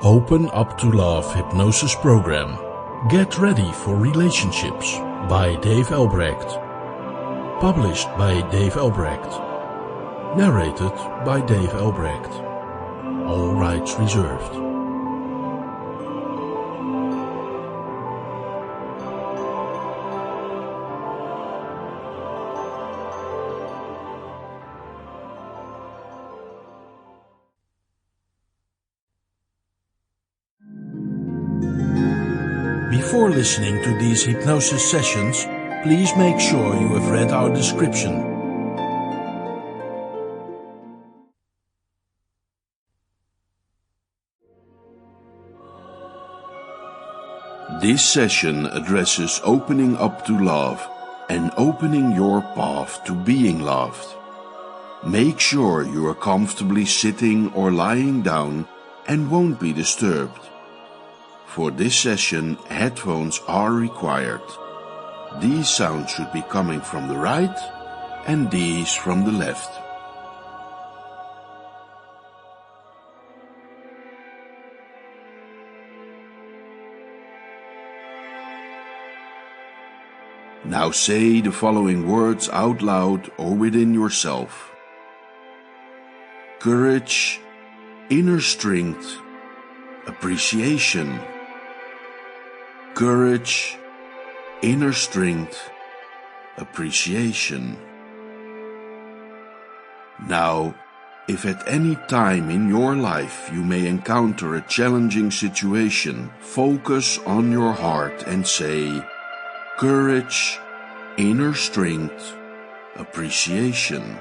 Open Up to Love Hypnosis Program. Get Ready for Relationships by Dave Albrecht. Published by Dave Albrecht. Narrated by Dave Albrecht. All rights reserved. Before listening to these hypnosis sessions, please make sure you have read our description. This session addresses opening up to love and opening your path to being loved. Make sure you are comfortably sitting or lying down and won't be disturbed. For this session, headphones are required. These sounds should be coming from the right and these from the left. Now say the following words out loud or within yourself. Courage, inner strength, appreciation. Courage, inner strength, appreciation. Now, if at any time in your life you may encounter a challenging situation, focus on your heart and say, courage, inner strength, appreciation.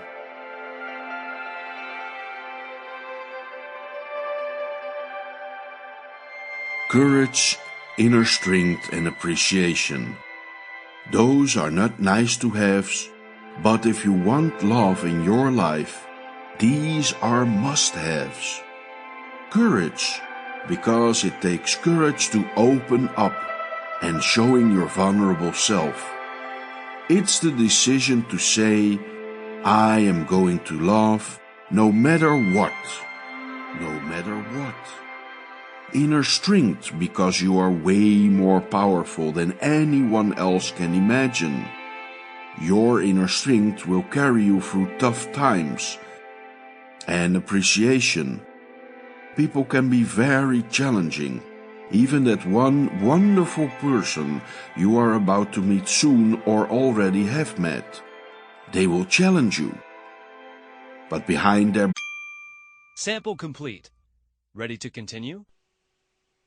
Courage, inner strength and appreciation. Those are not nice to haves, but if you want love in your life, these are must-haves. Courage, because it takes courage to open up and showing your vulnerable self. It's the decision to say, I am going to love no matter what. No matter what. Inner strength, because you are way more powerful than anyone else can imagine. Your inner strength will carry you through tough times. And appreciation. People can be very challenging. Even that one wonderful person you are about to meet soon or already have met. They will challenge you. But behind their... Sample complete. Ready to continue?